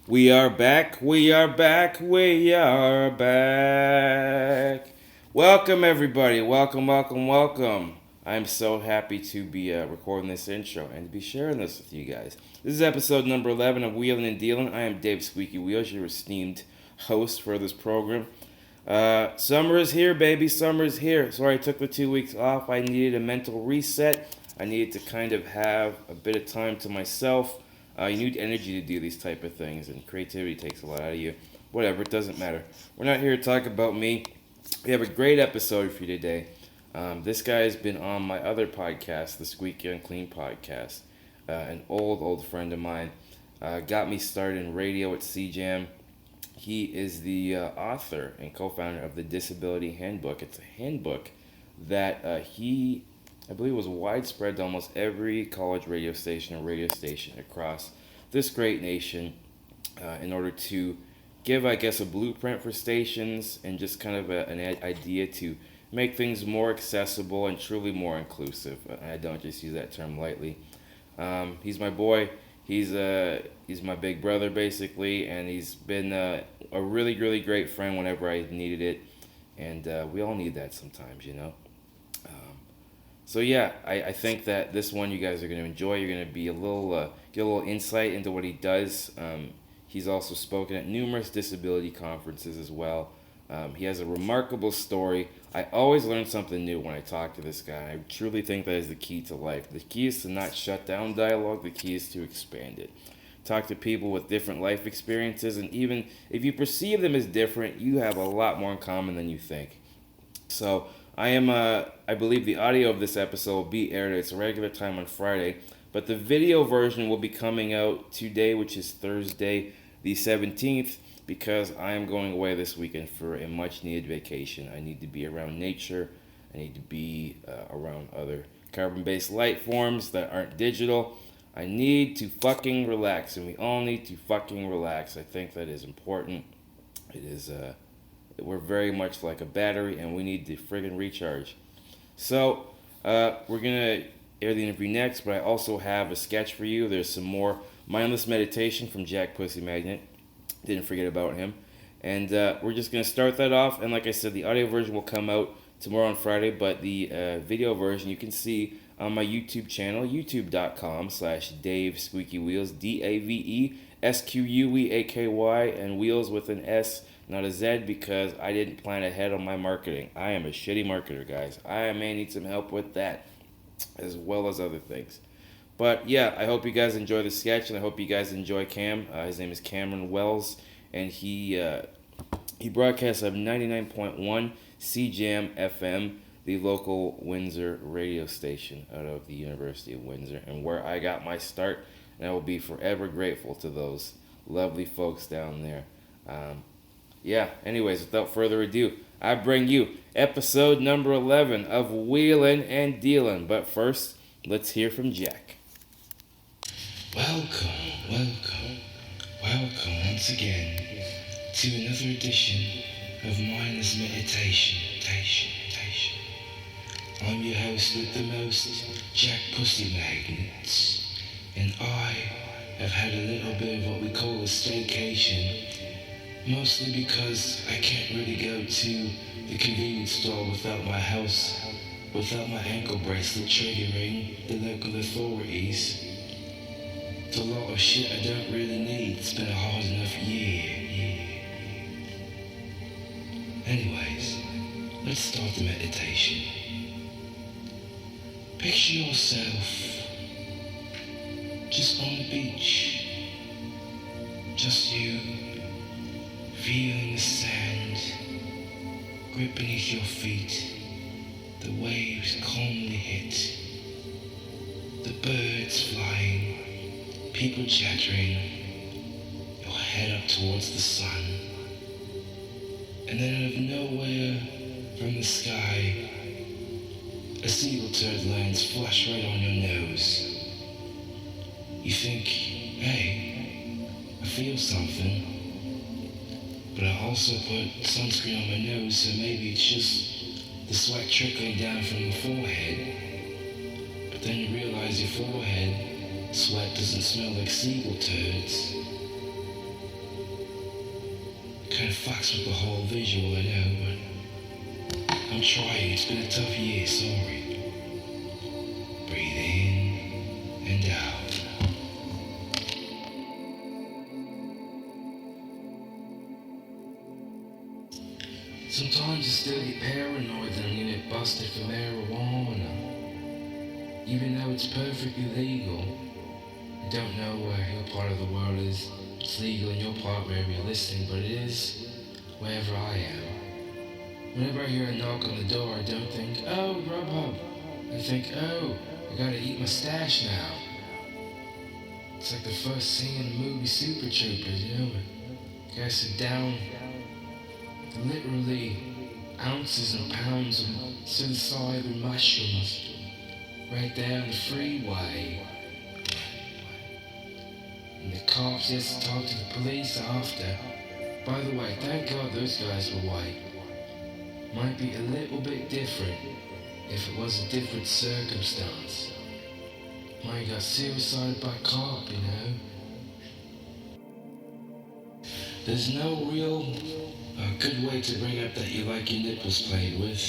We are back, we are back, we are back. Welcome, everybody. Welcome. I'm so happy to be recording this intro and to be sharing this with you guys. This is episode number 11 of Wheelin and Dealin. I am Dave Squeaky Wheels, your esteemed host for this program. Summer is here, baby. Summer is here. Sorry I took the 2 weeks off. I needed a mental reset. I needed to kind of have a bit of time to myself. You need energy to do these type of things, and creativity takes a lot out of you. Whatever, it doesn't matter. We're not here to talk about me. We have a great episode for you today. This guy has been on my other podcast, the Squeaky Unclean podcast. An old friend of mine. Got me started in radio at CJAM. He is the author and co-founder of the Disability Handbook. It's a handbook that I believe was widespread to almost every college radio station or radio station across this great nation in order to give, I guess, a blueprint for stations and just kind of an idea to make things more accessible and truly more inclusive. I don't just use that term lightly. He's my boy. He's my big brother, basically, and he's been a really great friend whenever I needed it. And we all need that sometimes, you know? So yeah, I think that this one you guys are going to enjoy. You're going to be get a little insight into what he does. He's also spoken at numerous disability conferences as well. He has a remarkable story. I always learn something new when I talk to this guy. I truly think that is the key to life. The key is to not shut down dialogue. The key is to expand it. Talk to people with different life experiences, and even if you perceive them as different, you have a lot more in common than you think. So I believe the audio of this episode will be aired at its regular time on Friday, but the video version will be coming out today, which is Thursday the 17th, because I am going away this weekend for a much needed vacation. I need to be around nature. I need to be around other carbon-based light forms that aren't digital. I need to fucking relax, and we all need to fucking relax. I think that is important. It is, we're very much like a battery, and we need to friggin' recharge. So, we're going to air the interview next, but I also have a sketch for you. There's some more mindless meditation from Jack Pussy Magnet. Didn't forget about him. And we're just going to start that off. And like I said, the audio version will come out tomorrow on Friday, but the video version you can see on my YouTube channel, youtube.com/Dave Squeaky Wheels, DaveSqueaky, and Wheels with an S, not a Z, because I didn't plan ahead on my marketing. I am a shitty marketer, guys. I may need some help with that, as well as other things. But yeah, I hope you guys enjoy the sketch, and I hope you guys enjoy Cam. His name is Cameron Wells, and he broadcasts on 99.1 CJAM FM, the local Windsor radio station out of the University of Windsor, and where I got my start, and I will be forever grateful to those lovely folks down there. Anyways, without further ado, I bring you episode number 11 of Wheelin and Dealin. But first, let's hear from Jack. Welcome once again to another edition of Mindless Meditation. I'm your host with the most, Jack Pussy Magnets, and I have had a little bit of what we call a staycation, mostly because I can't really go to the convenience store without my ankle bracelet triggering the local authorities. It's a lot of shit I don't really need. It's been a hard enough year. Anyways, let's start the meditation. Picture yourself just on the beach. Just you, feeling the sand grip beneath your feet. The waves calmly hit. The birds flying, people chattering, your head up towards the sun. And then out of nowhere from the sky, a seagull turd lands flush right on your nose. You think, hey, I feel something, but I also put sunscreen on my nose, so maybe it's just the sweat trickling down from the forehead. But then you realize your forehead sweat doesn't smell like seagull turds. kind of fucks with the whole visual, I know, but I'm trying. It's been a tough year, sorry. Breathe in and out. Sometimes I still get paranoid that I'm gonna get busted for marijuana. Even though it's perfectly legal. I don't know where your part of the world is. It's legal in your part wherever you're listening, but it is wherever I am. Whenever I hear a knock on the door, I don't think, oh, Grubhub. I think, oh, I gotta eat my stash now. It's like the first scene in the movie Super Troopers, you know? Guys are down literally ounces and pounds of psilocybin mushrooms right there on the freeway. And the cops just talk to the police after. By the way, thank God those guys were white. Might be a little bit different if it was a different circumstance. Might got suicided by a cop, you know. There's no real good way to bring up that you like your nipples played with.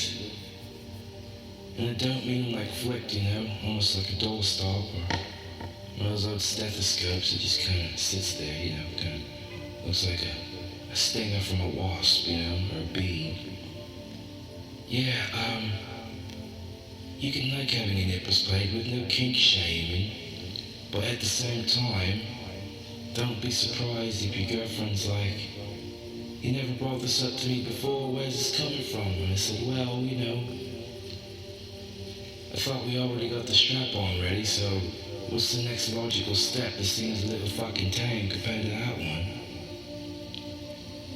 And I don't mean like flicked, you know, almost like a doorstop or one of those old stethoscopes that just kind of sits there, you know, kind of looks like a stinger from a wasp, you know, or a bee. Yeah, you can like having your nipples played with, no kink shaming, but at the same time, don't be surprised if your girlfriend's like, you never brought this up to me before, where's this coming from? And I said, well, you know, I thought we already got the strap on ready, so what's the next logical step? This seems a little fucking tame compared to that one.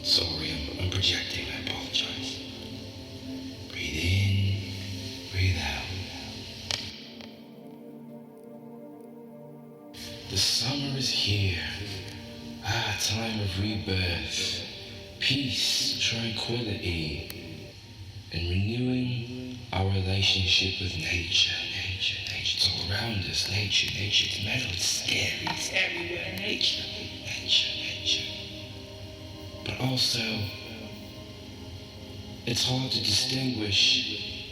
Sorry, I'm projecting, I apologize. Breathe in, breathe out. The summer is here. Time of rebirth. Peace, tranquility, and renewing our relationship with nature. Nature, it's all around us. Nature, it's metal, it's scary, it's everywhere. Nature. But also, it's hard to distinguish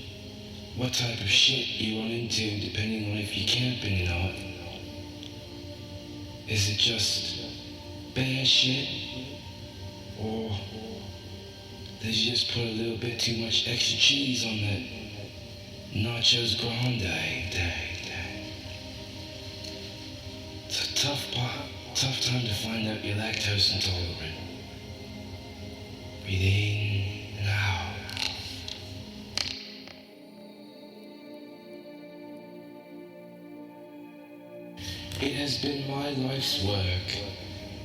what type of shit you run into depending on if you're camping or not. Is it just bad shit? Or did you just put a little bit too much extra cheese on that nachos grande? It's a tough time to find out you're lactose intolerant. Breathe in and out. It has been my life's work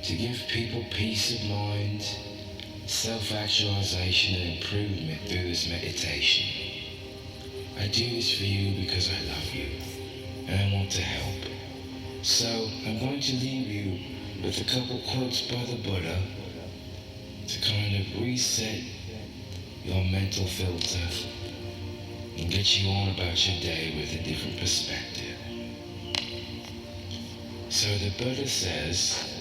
to give people peace of mind, self-actualization and improvement through this meditation. I do this for you because I love you and I want to help. So I'm going to leave you with a couple quotes by the Buddha to kind of reset your mental filter and get you on about your day with a different perspective. So the Buddha says,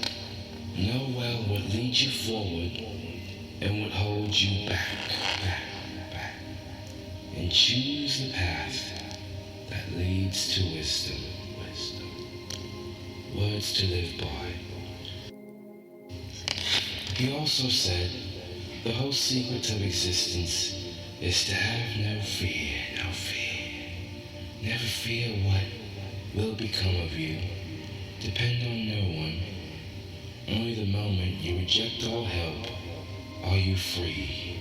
know well what leads you forward and what holds you back. And choose the path that leads to wisdom. Words to live by. He also said, the whole secret of existence is to have no fear. Never fear what will become of you. Depend on no one. Only the moment you reject all help are you free.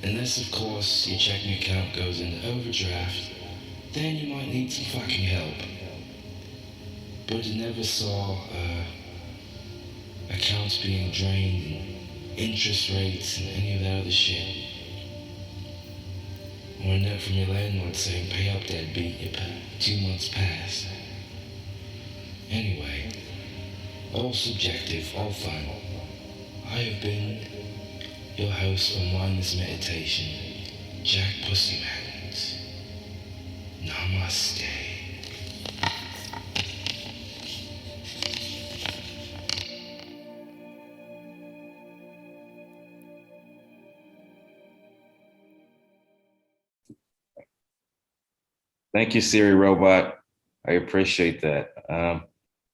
Unless, of course, your checking account goes into overdraft, then you might need some fucking help. But I never saw accounts being drained and interest rates and any of that other shit. Or a note from your landlord saying, pay up that beat, you 2 months past. Anyway, all subjective, all fun. I have been your host for Mindless Meditation, Jack Pussy Magnet. Namaste. Thank you, Siri Robot. I appreciate that.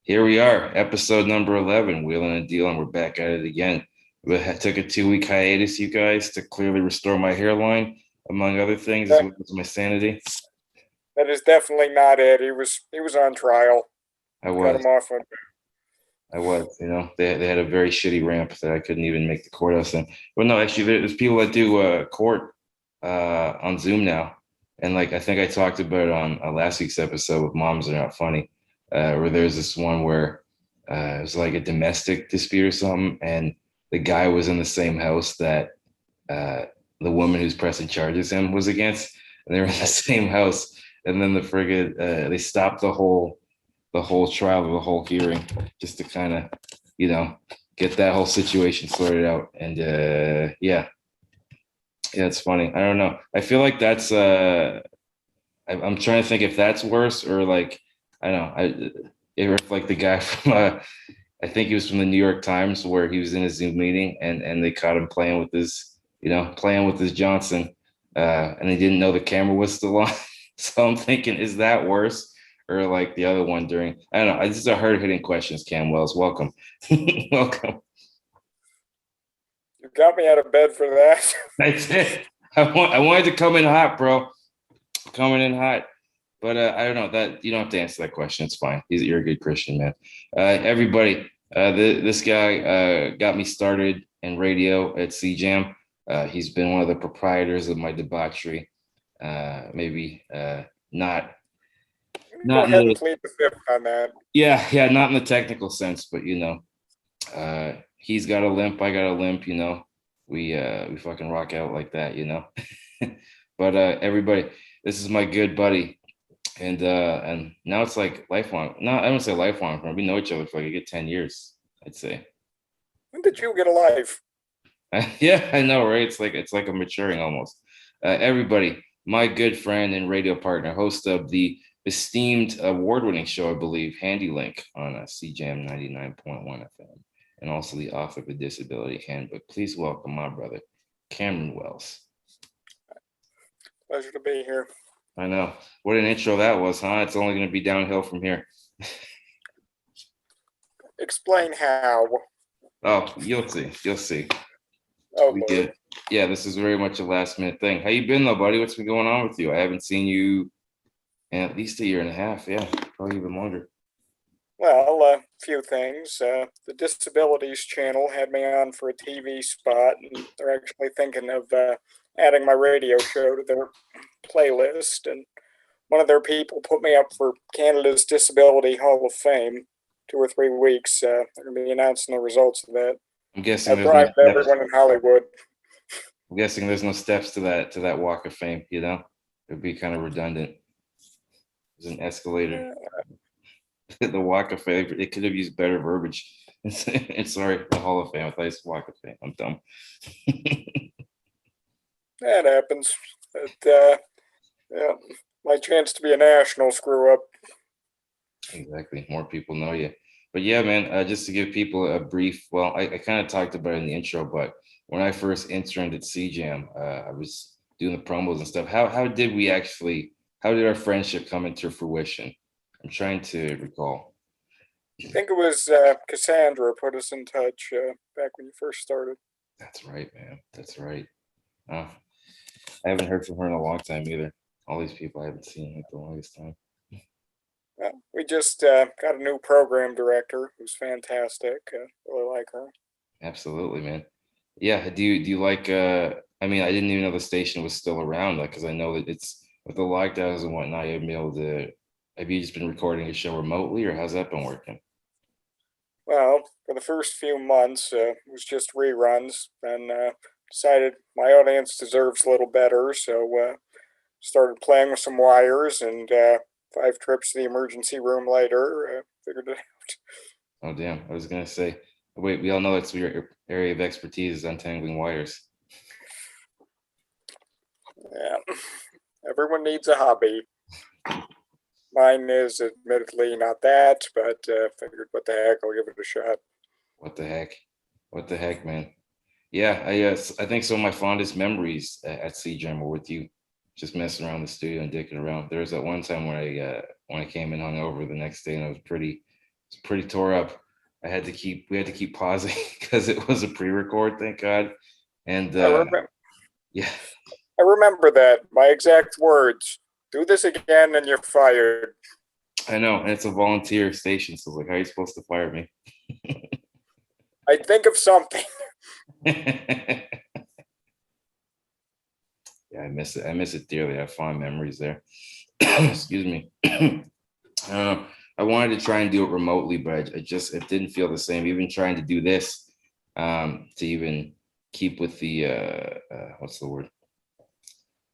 Here we are, episode number 11, Wheelin and Dealin. We're back at it again. I took a 2-week hiatus, you guys, to clearly restore my hairline, among other things, as That, well as my sanity. that is definitely not it. He was on trial. I Got was. him off on. They had a very shitty ramp that I couldn't even make the courthouse in. But no, actually, there's people that do court on Zoom now, and like I think I talked about it on last week's episode with Moms Are Not Funny, where there's this one where it was like a domestic dispute or something, and the guy was in the same house that the woman who's pressing charges him was against, and they were in the same house, and then the frigate they stopped the whole trial or the whole hearing just to kind of, get that whole situation sorted out. And yeah, it's funny. I don't know. I feel like that's I'm trying to think if that's worse or like, I don't know. If like the guy from I think he was from the New York Times where he was in a Zoom meeting and they caught him playing with his Johnson, and they didn't know the camera was still on. So I'm thinking, is that worse? Or like the other one during, I don't know. These are hard hitting questions, Cam Wells. Welcome. Welcome. You got me out of bed for that. That's it. I wanted to come in hot, bro. Coming in hot. But I don't know that you don't have to answer that question. It's fine. You're a good Christian, man. Everybody, this guy got me started in radio at CJAM. He's been one of the proprietors of my debauchery. Maybe not. Go ahead and plead the fifth on that. Yeah, not in the technical sense, but he's got a limp, I got a limp, we fucking rock out like that, But everybody, this is my good buddy, and now it's like lifelong. No, I don't say lifelong. We know each other for like a good 10 years, I'd say. When did you get a life? Yeah, I know, right? It's like a maturing almost. Everybody, my good friend and radio partner, host of the esteemed award-winning show, I believe, Handy Link on CJAM 99.1 FM, and also the author of the Disability Handbook. Please welcome my brother, Cameron Wells. Pleasure to be here. I know. What an intro that was, huh? It's only going to be downhill from here. Explain how. Oh, you'll see. You'll see. Oh, Lord. Yeah, this is very much a last-minute thing. How you been, though, buddy? What's been going on with you? I haven't seen you in at least a year and a half. Yeah, probably even longer. Well, a few things. The Disabilities Channel had me on for a TV spot, and they're actually thinking of adding my radio show to their playlist. And one of their people put me up for Canada's Disability Hall of Fame 2 or 3 weeks. They're going to be announcing the results of that. I'm guessing I've bribed everyone in Hollywood. I'm guessing there's no steps to that Walk of Fame. It'd be kind of redundant. There's an escalator. The Walk of Fame. It could have used better verbiage. Sorry, the Hall of Fame. I thought it's Walk of Fame. I'm dumb. That happens. But, yeah, my chance to be a national screw up. Exactly. More people know you. But yeah, man, just to give people a brief, well, I kind of talked about it in the intro, but when I first interned at CJAM, I was doing the promos and stuff. How did our friendship come into fruition? I'm trying to recall. I think it was Cassandra put us in touch back when you first started. That's right, man. That's right. I haven't heard from her in a long time either. All these people I haven't seen like the longest time. We just got a new program director who's fantastic. Really like her. Absolutely, man. Yeah. Do you like? I mean, I didn't even know the station was still around, like, because I know that it's with the lockdowns and whatnot. You haven't been able to. Have you just been recording a show remotely, or how's that been working? Well, for the first few months, it was just reruns, and decided my audience deserves a little better, so started playing with some wires and 5 trips to the emergency room later, figured it out. Oh, damn. I was going to say, wait, we all know that's your area of expertise is untangling wires. Yeah, everyone needs a hobby. Mine is admittedly not that, but figured what the heck, I'll give it a shot. What the heck? What the heck, man? Yeah, I think some of my fondest memories at CJAM were with you. just messing around the studio and dicking around. There was that one time when I came in hungover the next day and I was pretty tore up. We had to keep pausing because it was a pre-record, thank God. And I remember. yeah, I remember that. My exact words. Do this again, and you're fired. I know, and it's a volunteer station, so like, how are you supposed to fire me? I think of something. Yeah, I miss it. I miss it dearly. I have fond memories there. Excuse me. I don't know. I wanted to try and do it remotely, but it didn't feel the same. Even trying to do this, to even keep with the what's the word?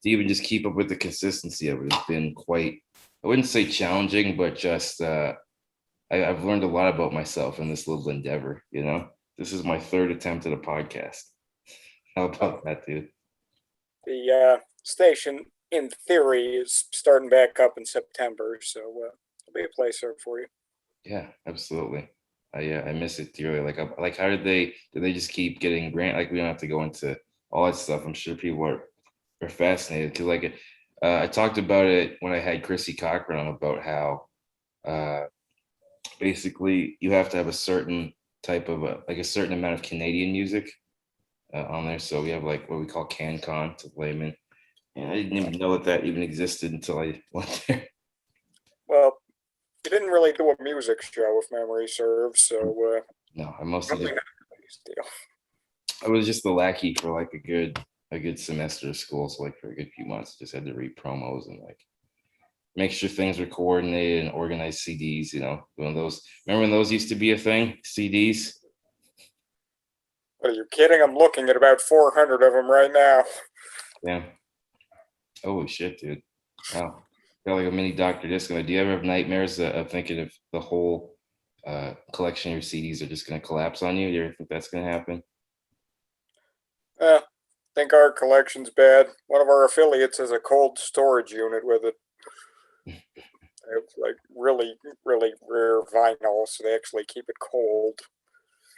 To even just keep up with the consistency of it has been quite. I wouldn't say challenging, but just I've learned a lot about myself in this little endeavor. You know, this is my third attempt at a podcast. How about that, dude? The station, in theory, is starting back up in September, so it'll be a place there for you. Yeah, absolutely. I miss it dearly. Like how did they just keep getting grant? Like we don't have to go into all that stuff. I'm sure people are fascinated because I talked about it when I had Chrissy Cochran on about how uh, basically you have to have a certain type of like a certain amount of Canadian music on there. So we have like what we call CanCon to layman. And I didn't even know that even existed until I went there. Well, you didn't really do a music show, if memory serves, so No, I mostly probably just not the biggest deal. I was just the lackey for like a good semester of school. So like for a good few months, just had to read promos and like make sure things were coordinated and organize CDs. You know, when those remember when those used to be a thing, CDs. Are you kidding? I'm looking at about 400 of them right now. Yeah. Holy shit, dude. Wow. Got like a mini Dr. Disco. Do you ever have nightmares of thinking if the whole collection of your CDs are just going to collapse on you? Do you ever think that's going to happen? I think our collection's bad. One of our affiliates has a cold storage unit with it. They have like really, really rare vinyl, so they actually keep it cold.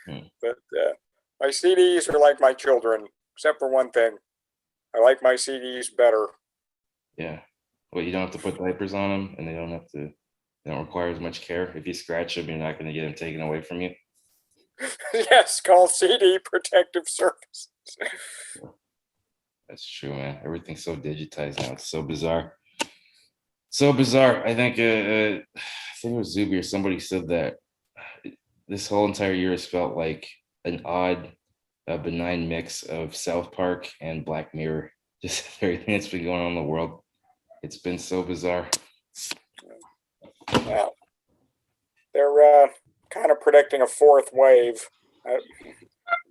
Hmm. But my CDs are like my children, except for one thing. I like my CDs better. Yeah. Well, you don't have to put diapers on them, and they don't require as much care. If you scratch them, you're not going to get them taken away from you. Yes, called CD Protective Services. That's true, man. Everything's so digitized now. It's so bizarre. So bizarre. I think it was Zuby or somebody said that this whole entire year has felt like an odd, benign mix of South Park and Black Mirror. Just everything that's been going on in the world. It's been so bizarre. Well, they're kind of predicting a fourth wave. I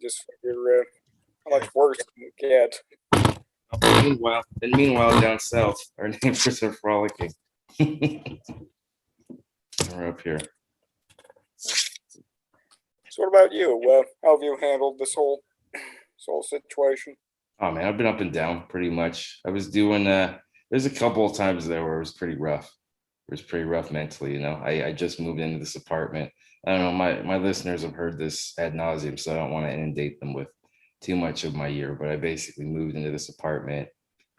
just figure how much worse can it get? Meanwhile, down south, our neighbors are frolicking. We're up here. So, what about you? How have you handled this whole situation? Oh man, I've been up and down pretty much. I was doing there's a couple of times there where it was pretty rough. It was pretty rough mentally, you know. I just moved into this apartment. I don't know, my listeners have heard this ad nauseum, so I don't want to inundate them with too much of my year, but I basically moved into this apartment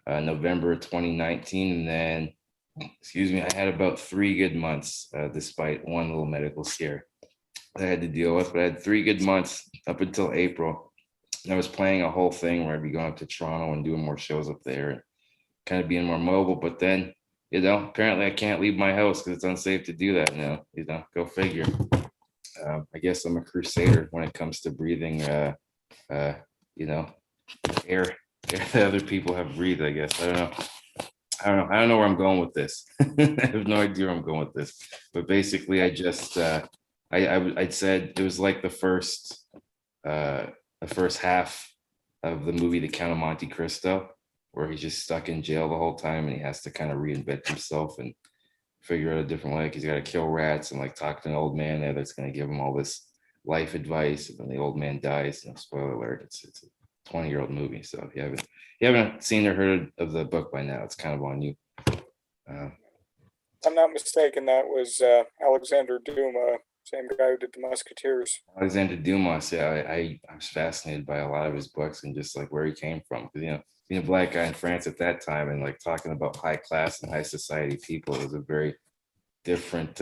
November 2019, and then excuse me, I had about 3 good months, despite one little medical scare I had to deal with, but I had 3 good months up until April. And I was planning a whole thing where I'd be going up to Toronto and doing more shows up there and kind of being more mobile. But then, you know, apparently I can't leave my house because it's unsafe to do that now. You know, go figure. I guess I'm a crusader when it comes to breathing, uh, you know, air, air that other people have breathed, I guess. I don't know where I'm going with this. I have no idea where I'm going with this. But basically, I said it was like uh, the first half of the movie The Count of Monte Cristo, where he's just stuck in jail the whole time and he has to kind of reinvent himself and figure out a different way. He's got to kill rats and like talk to an old man there that's going to give him all this life advice. And then the old man dies. You know, spoiler alert! It's a 20-year-old movie. So if you haven't seen or heard of the book by now, it's kind of on you. If I'm not mistaken, that was Alexander Duma same guy who did the Musketeers. Alexander Dumas, yeah, I was fascinated by a lot of his books and just like where he came from. Because, being a black guy in France at that time and like talking about high class and high society people, it was a very different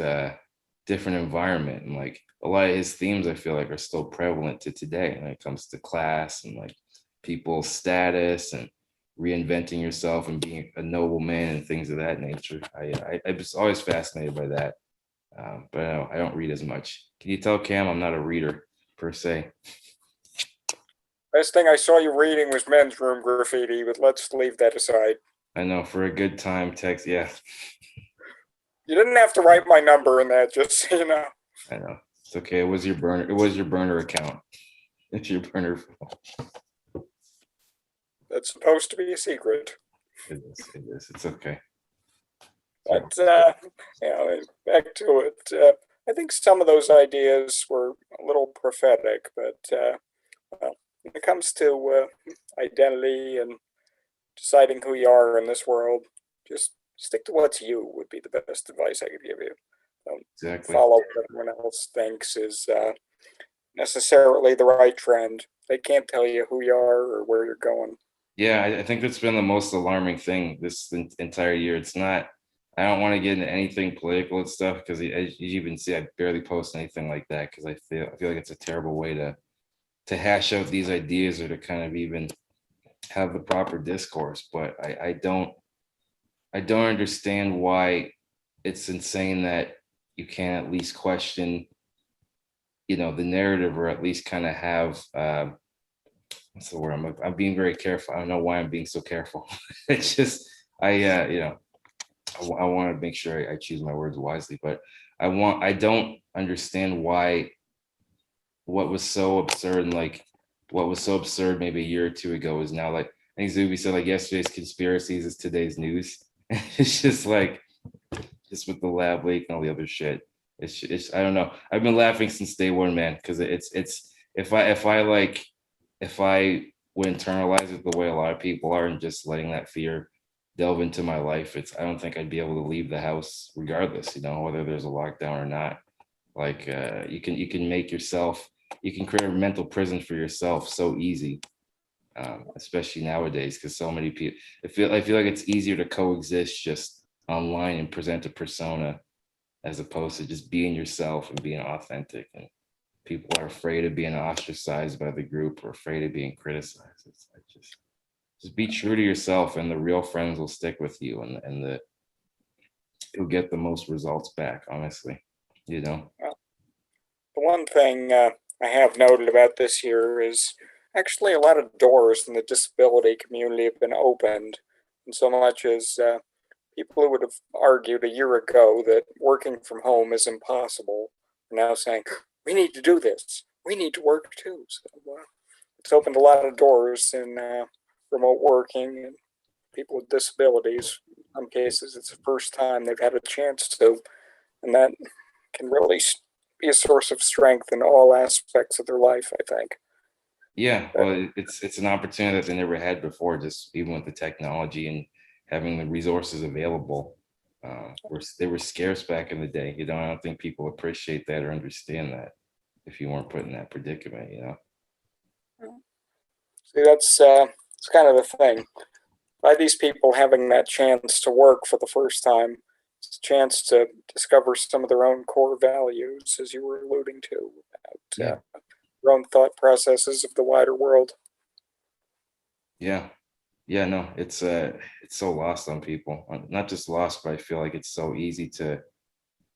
different environment. And like a lot of his themes I feel like are still prevalent to today when it comes to class and like people's status and reinventing yourself and being a noble man and things of that nature. I was always fascinated by that. But I don't read as much. Can you tell, Cam, I'm not a reader per se? Last thing I saw you reading was men's room graffiti, but let's leave that aside. I know, for a good time text, yeah, You didn't have to write my number in that, just so you know. I know. It's okay. It was your burner. It was your burner account. It's your burner. That's supposed to be a secret. It is. It is. It's okay. But back to it. I think some of those ideas were a little prophetic, but well, when it comes to identity and deciding who you are in this world, just stick to what's you would be the best advice I could give you. Don't Exactly. follow what everyone else thinks is necessarily the right trend. They can't tell you who you are or where you're going. Yeah, I think that's been the most alarming thing this entire year. It's not. I don't want to get into anything political and stuff because as you even see, I barely post anything like that because I feel like it's a terrible way to hash out these ideas or to kind of even have the proper discourse. But I don't understand why it's insane that you can't at least question, the narrative or at least kind of have what's the word? I'm being very careful. I don't know why I'm being so careful. It's just I want to make sure I choose my words wisely, but I don't understand why what was so absurd and like what was so absurd maybe a year or two ago is now like I think Zuby said like yesterday's conspiracies is today's news. It's just like just with the lab leak and all the other shit. It's I don't know. I've been laughing since day one, man, because it's if I would internalize it the way a lot of people are and just letting that fear delve into my life, I don't think I'd be able to leave the house regardless, whether there's a lockdown or not. Like you can make yourself, you can create a mental prison for yourself so easy, especially nowadays because so many people. I feel like it's easier to coexist just online and present a persona as opposed to just being yourself and being authentic. And people are afraid of being ostracized by the group or afraid of being criticized. It's like just be true to yourself and the real friends will stick with you and you'll get the most results back, honestly. Well, the one thing I have noted about this year is actually a lot of doors in the disability community have been opened, and so much as people who would have argued a year ago that working from home is impossible are now saying, we need to do this. We need to work too. So it's opened a lot of doors in remote working and people with disabilities. In some cases, it's the first time they've had a chance to, and that can really be a source of strength in all aspects of their life, I think. Yeah, well, it's an opportunity that they never had before, just even with the technology and having the resources available. They were scarce back in the day. I don't think people appreciate that or understand that if you weren't put in that predicament. See, it's kind of the thing. By these people having that chance to work for the first time, it's a chance to discover some of their own core values, as you were alluding to, about Yeah, their own thought processes of the wider world. yeah, yeah. No, it's so lost on people. Not just lost, but I feel like it's so easy to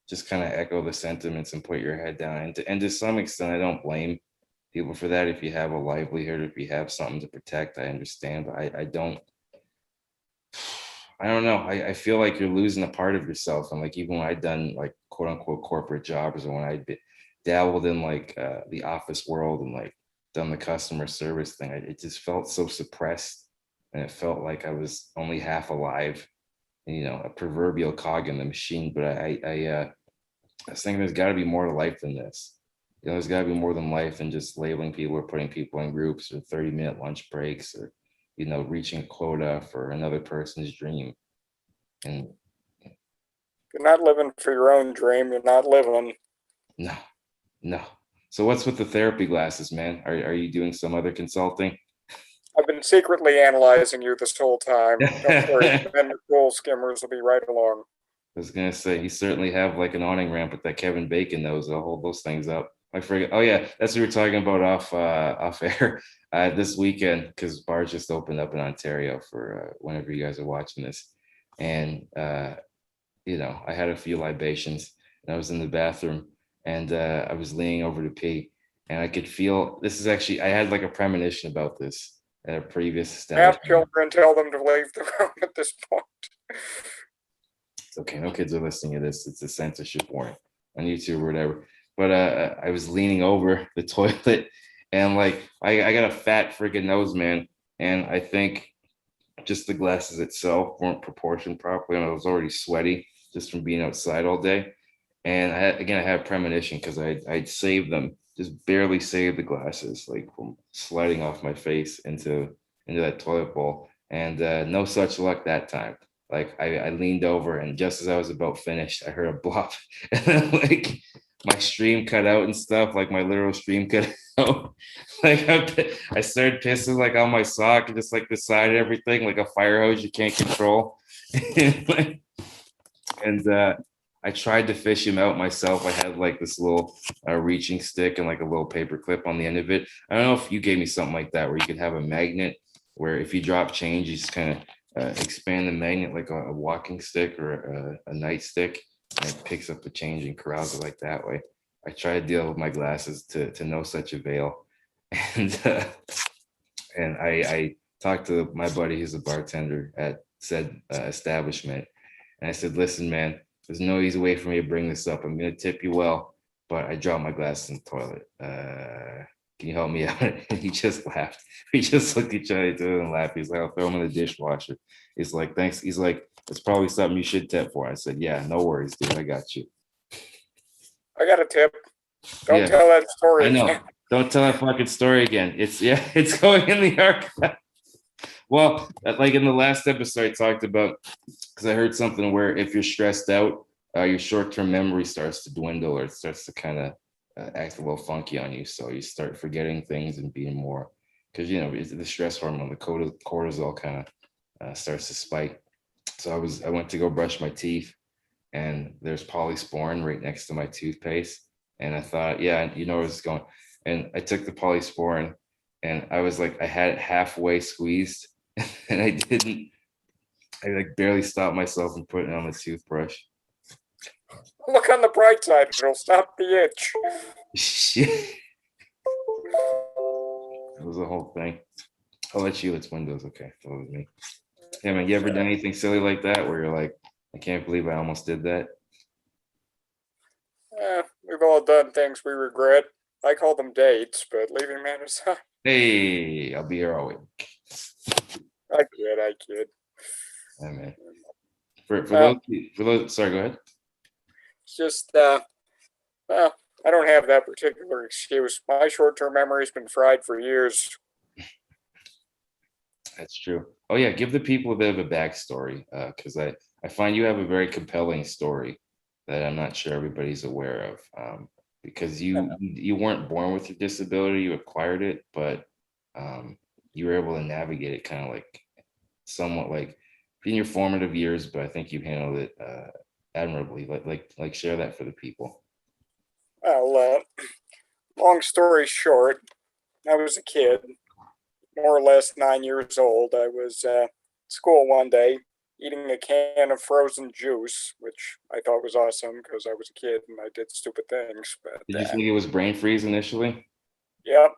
just kind of echo the sentiments and put your head down. And to some extent, I don't blame people for that. If you have a livelihood, if you have something to protect, I understand. But I don't know. I feel like you're losing a part of yourself. And like even when I'd done like quote unquote corporate jobs or when dabbled in like the office world and like done the customer service thing, it just felt so suppressed and it felt like I was only half alive, and, a proverbial cog in the machine. But I was thinking there's got to be more to life than this. There's got to be more than life than just labeling people or putting people in groups or 30-minute lunch breaks or, reaching a quota for another person's dream. And If you're not living for your own dream, you're not living. no, No. So what's with the therapy glasses, man? Are you doing some other consulting? I've been secretly analyzing you this whole time. Don't worry, I the men with goal skimmers will be right along. was gonna say you certainly have like an awning ramp with that Kevin Bacon nose. I'll hold those things up. I forget. Oh yeah, that's what we were talking about off air this weekend because bars just opened up in Ontario for whenever you guys are watching this, and I had a few libations and I was in the bathroom and I was leaning over to pee and I could feel this is actually I had like a premonition about this at a previous Have establishment. children, tell them to leave the room at this point. It's okay, no kids are listening to this. It's a censorship warning on YouTube or whatever. But I was leaning over the toilet and like I got a fat freaking nose, man. And I think just the glasses itself weren't proportioned properly and I was already sweaty just from being outside all day. And I had a premonition because I'd saved them, just barely saved the glasses, like from sliding off my face into that toilet bowl. And no such luck that time. Like I leaned over, and just as I was about finished, I heard a blop, and then like my stream cut out and stuff, like my literal stream cut out. Like I started pissing like on my sock and just like the side of everything, like a fire hose you can't control. and I tried to fish him out myself. I had like this little reaching stick and like a little paper clip on the end of it. I don't know if you gave me something like that where you could have a magnet where if you drop change, you just kind of expand the magnet like a walking stick or a nightstick, and it picks up the change and corrals it like that way. I tried to deal with my glasses to no such avail, and I talked to my buddy who's a bartender at said establishment, and I said, "Listen, man, there's no easy way for me to bring this up. I'm gonna tip you well, but I dropped my glasses in the toilet. Can you help me out?" And he just laughed. We just looked at each other and laughed. He's like, "I'll throw them in the dishwasher." He's like, "Thanks." He's like, "It's probably something you should tip for." I said, "Yeah, no worries, dude. I got you." I got a tip. Don't Yeah, tell that I story again. know. Don't tell that fucking story again. It's going in the archive. Well, like in the last episode, I talked about because I heard something where if you're stressed out, your short-term memory starts to dwindle or it starts to kind of act a little funky on you. So you start forgetting things and being more because the stress hormone, the cortisol, kind of starts to spike. So I went to go brush my teeth, and there's polysporin right next to my toothpaste, and I thought, yeah, you know where it's going, and I took the polysporin, and I was like, I had it halfway squeezed, and I didn't. I like barely stopped myself from putting it on the toothbrush. Look on the bright side, it'll stop the itch. Shit. It was a whole thing. I'll let you. It's Windows. Okay, that was me. Yeah, man. You ever done anything silly like that where you're like, I can't believe I almost did that? We've all done things we regret. I call them dates, but leaving that aside, Hey, I'll be here all week. I kid. Yeah, man. For Well, those. Sorry, go ahead. it's just, well, I don't have that particular excuse. My short-term memory's been fried for years. That's true. Oh yeah, give the people a bit of a backstory, because I find you have a very compelling story that I'm not sure everybody's aware of. Because you weren't born with your disability, you acquired it, but um, you were able to navigate it kind of like somewhat like in your formative years. But I think you handled it admirably. Like share that for the people. Well, long story short, I was a kid, more or less 9 years old. I was at school one day eating a can of frozen juice, which I thought was awesome because I was a kid and I did stupid things. Did But you think it was brain freeze initially? yeah,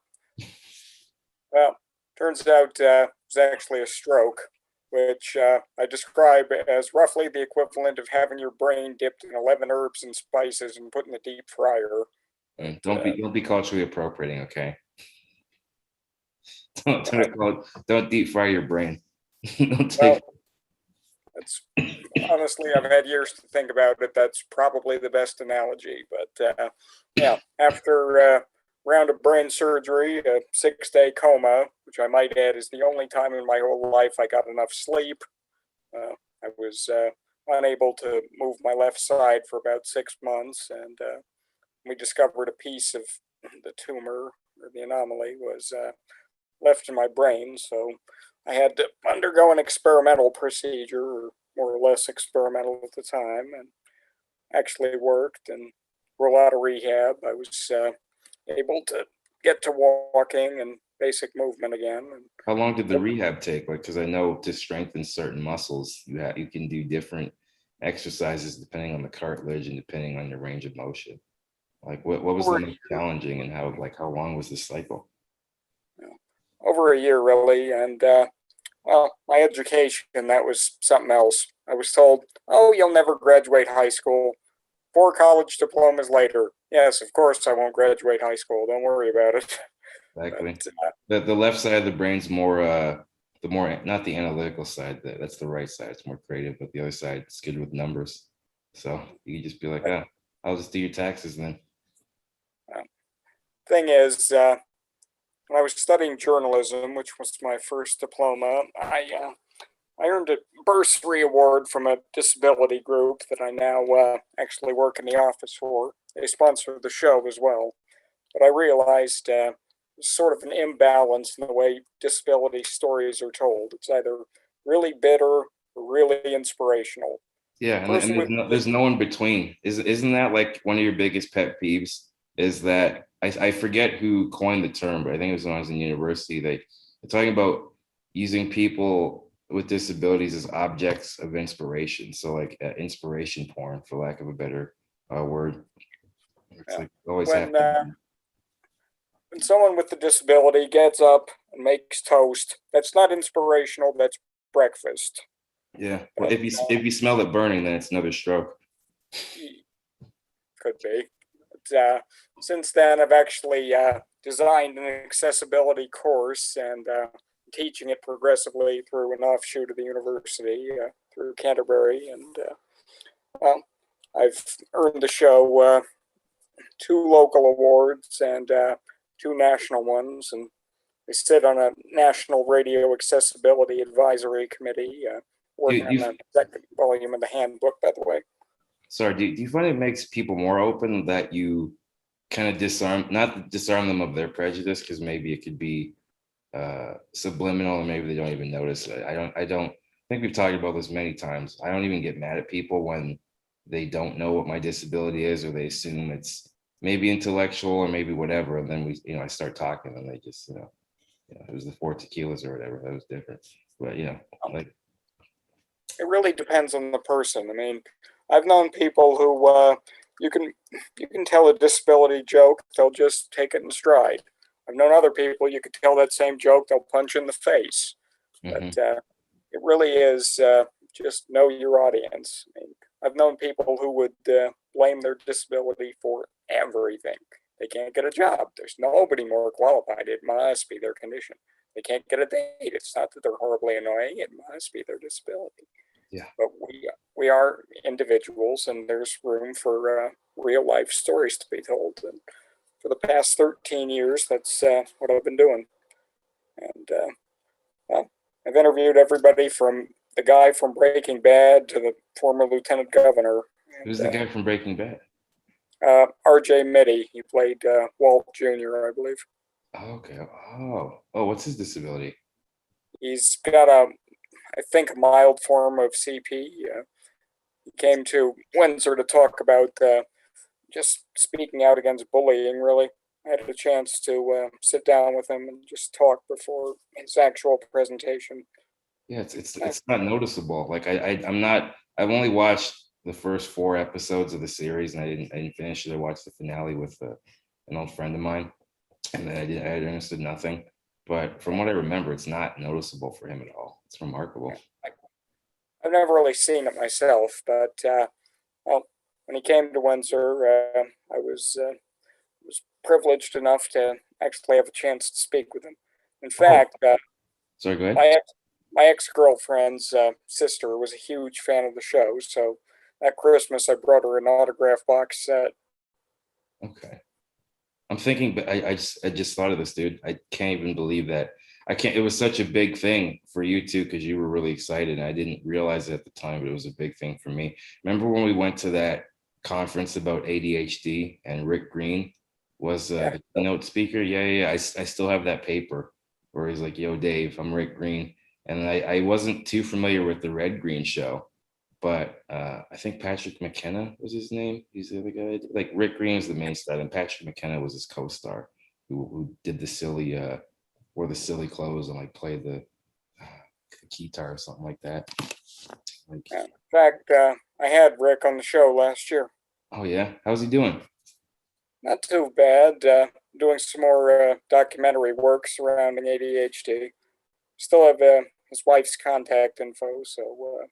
well, turns out it was actually a stroke, which I describe as roughly the equivalent of having your brain dipped in 11 herbs and spices and put in the deep fryer. Mm, But, don't be culturally appropriating, okay? Don't I, don't deep fry your brain. Don't well, take. it's honestly, I've had years to think about it. That's probably the best analogy. But yeah, after a round of brain surgery, a 6 day coma, which I might add is the only time in my whole life I got enough sleep. I was unable to move my left side for about 6 months, and we discovered a piece of the tumor or the anomaly was left in my brain. So I had to undergo an experimental procedure, or more or less experimental at the time, and actually worked. And roll out of rehab, I was able to get to walking and basic movement again. And How long did the rehab take? Like, because I know to strengthen certain muscles, you can do different exercises depending on the cartilage and depending on your range of motion. Like, what was the over, most challenging, and how long was the cycle? over a year, really. And well, my education, that was something else. I was told, oh, you'll never graduate high school. 4 college diplomas later. Yes, of course I won't graduate high school. Don't worry about it. Exactly. But, The left side of the brain's more the more, not the analytical side. That's the right side. It's more creative, but the other side is good with numbers. So you can just be like, ah, I'll just do your taxes then. thing is, when I was studying journalism, which was my first diploma, I earned a bursary award from a disability group that I now actually work in the office for. They sponsor the show as well. But I realized sort of an imbalance in the way disability stories are told. It's either really bitter or really inspirational. Yeah, and Person with there's no in between. Isn't that like one of your biggest pet peeves? Is that I forget who coined the term, but I think it was when I was in university. They're talking about using people with disabilities as objects of inspiration. So like inspiration porn, for lack of a better word. It's like always when happening. when someone with a disability gets up and makes toast, that's not inspirational. That's breakfast. Yeah. Well, But, if you smell it burning, then it's another stroke. could be. But, since then, I've actually designed an accessibility course and teaching it progressively through an offshoot of the university through Canterbury, and well, I've earned the show 2 local awards and 2 national ones, and I sit on a national radio accessibility advisory committee, Do, working do on you, the second volume of the handbook, by the way. sorry, do you find it makes people more open that you kind of not disarm them of their prejudice, because maybe it could be subliminal and maybe they don't even notice it. I don't think we've talked about this many times. I don't even get mad at people when they don't know what my disability is, or they assume it's maybe intellectual or maybe whatever. And then I start talking and they just, it was the 4 tequilas or whatever. That was different. But like, It really depends on the person. I mean, I've known people who you can you can tell a disability joke, they'll just take it in stride. I've known other people you could tell that same joke, they'll punch you in the face. But mhm. it really is just know your audience. I mean, I've known people who would blame their disability for everything. They can't get a job. There's nobody more qualified. It must be their condition. They can't get a date. It's not that they're horribly annoying. It must be their disability. Yeah. But we are individuals, and there's room for real life stories to be told. And for the past 13 years, that's what I've been doing. And well, I've interviewed everybody from the guy from Breaking Bad to the former lieutenant governor. Who's And the guy from Breaking Bad? R.J. Mitty, he played Walt Jr., I believe. Oh, okay. Oh, what's his disability? He's got I think, a mild form of CP. He came to Windsor to talk about just speaking out against bullying, really. I had a chance to sit down with him and just talk before his actual presentation. Yeah, it's Uh, it's not noticeable. Like I'm not. I've only watched the first 4 episodes of the series, and I didn't finish it. I watched the finale with an old friend of mine, and then I had understood nothing. But from what I remember, it's not noticeable for him at all. It's remarkable. I've never really seen it myself, but well, when he came to Windsor, was privileged enough to actually have a chance to speak with him. In Oh, fact, sorry, go ahead. my my ex girlfriend's sister was a huge fan of the show, so that Christmas I brought her an autograph box set. Okay. I'm thinking, but I just thought of this, dude. I can't even believe that. I can't. It was such a big thing for you too, because you were really excited. And I didn't realize it at the time, but it was a big thing for me. Remember when we went to that conference about ADHD, and Rick Green was Yeah. the keynote speaker. Yeah. I still have that paper where he's like, "Yo, Dave, I'm Rick Green," and I wasn't too familiar with the Red Green show, but I think Patrick McKenna was his name. He's the other guy. Like Rick Green was the main star, and Patrick McKenna was his co-star, who did the silly, wore the silly clothes and like played the guitar or something like that. Like, In fact, I had Rick on the show last year. oh yeah, how's he doing? Not too bad. Doing some more documentary work surrounding ADHD. Still have his wife's contact info, so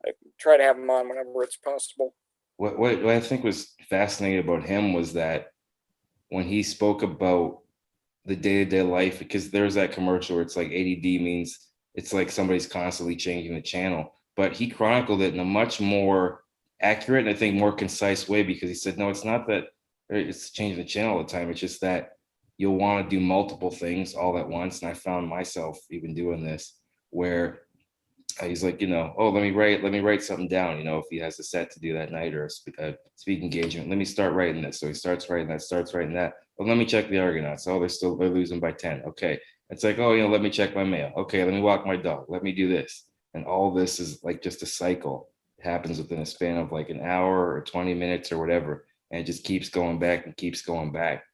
I try to have him on whenever it's possible. What I think was fascinating about him was that when he spoke about the day-to-day life, because there's that commercial where it's like ADD means it's like somebody's constantly changing the channel, but he chronicled it in a much more accurate and I think more concise way, because he said, no, it's not that it's changing the channel all the time. It's just that you'll want to do multiple things all at once. And I found myself even doing this where he's like, oh, let me write something down. If he has a set to do that night or a speak engagement, let me start writing this. So he starts writing that. Well, let me check the Argonauts. Oh, they're losing by 10. Okay. It's like, oh, let me check my mail. Okay, let me walk my dog. Let me do this. And all this is like just a cycle. It happens within a span of like an hour or 20 minutes or whatever. And it just keeps going back and keeps going back.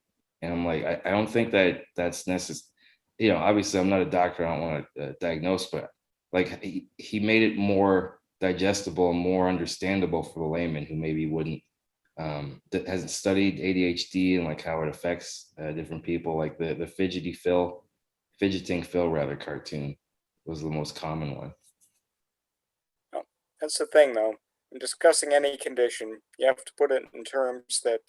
And I'm like, I don't think that's necessary. Obviously I'm not a doctor. I don't want to diagnose, but like he made it more digestible and more understandable for the layman who maybe wouldn't that hasn't studied ADHD and like how it affects different people. Like the fidgeting Phil rather cartoon was the most common one. Oh, that's the thing, though. In discussing any condition, you have to put it in terms that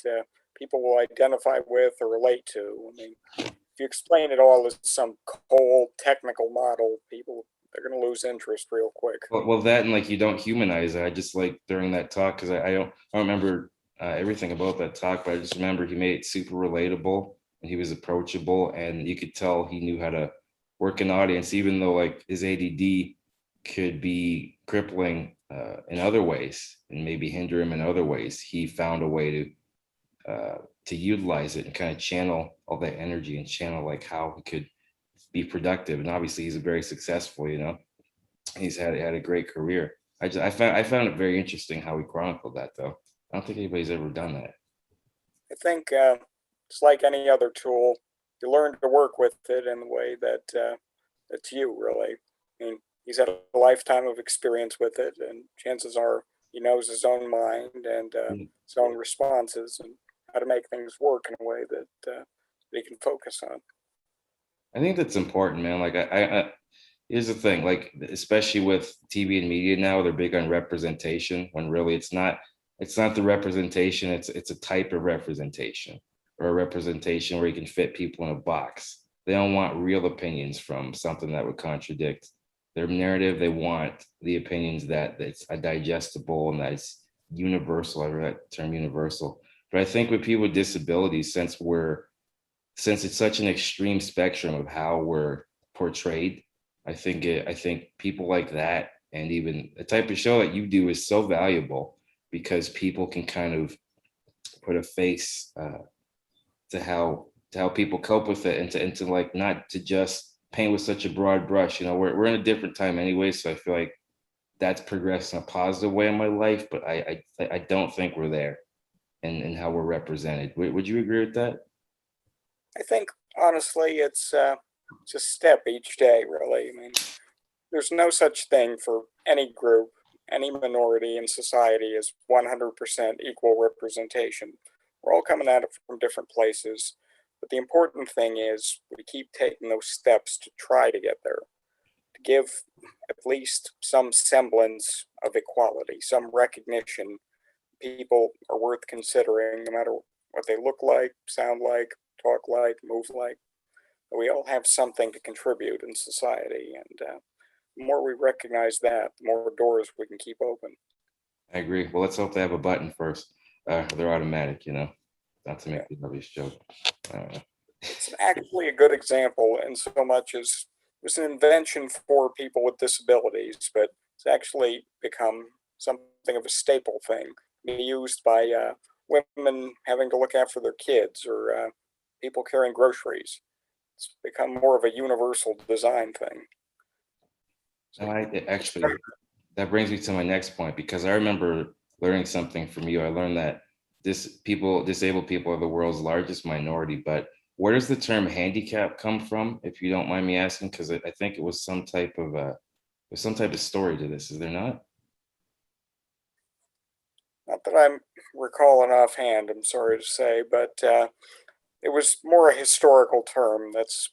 people will identify with or relate to. I mean, if you explain it all as some cold technical model, people they're going to lose interest real quick. Well, that and like you don't humanize it. I just like during that talk because I don't remember everything about that talk, but I just remember he made it super relatable and he was approachable and you could tell he knew how to work an audience, even though like his ADD could be crippling in other ways and maybe hinder him in other ways. He found a way to utilize it and kind of channel all that energy and channel like how he could be productive. And obviously, he's a very successful. He's had a great career. I found it very interesting how he chronicled that though. I don't think anybody's ever done that. I think it's like any other tool. You learn to work with it in the way that's you really. I mean, he's had a lifetime of experience with it, and chances are he knows his own mind and his own responses and how to make things work in a way that he can focus on. I think that's important, man. Like I here's the thing, like especially with TV and media now, they're big on representation when really it's not the representation, it's a type of representation or a representation where you can fit people in a box. They don't want real opinions from something that would contradict their narrative. They want the opinions that it's a digestible and that it's universal. I read that term universal. But I think with people with disabilities, since it's such an extreme spectrum of how we're portrayed, I think people like that and even the type of show that you do is so valuable because people can kind of put a face to how people cope with it and to like not to just paint with such a broad brush. We're in a different time anyway, so I feel like that's progressed in a positive way in my life, but I don't think we're there in how we're represented. Would you agree with that? I think honestly, it's a step each day. Really, I mean, there's no such thing for any group, any minority in society as 100% equal representation. We're all coming at it from different places, but the important thing is we keep taking those steps to try to get there, to give at least some semblance of equality, some recognition people are worth considering, no matter what they look like, sound like, talk like, move like. We all have something to contribute in society, and the more we recognize that, the more doors we can keep open. I agree. Well, let's hope they have a button first. They're automatic, not to Yeah. make the obvious joke. I don't know. It's actually a good example in so much as it was an invention for people with disabilities, but it's actually become something of a staple thing. be used by women having to look after their kids or people carrying groceries. It's become more of a universal design thing. So, Actually, that brings me to my next point because I remember learning something from you. I learned that disabled people are the world's largest minority, but where does the term handicap come from, if you don't mind me asking? Because I think it was there's some type of story to this, is there not? not that I'm recalling offhand, I'm sorry to say, but it was more a historical term it's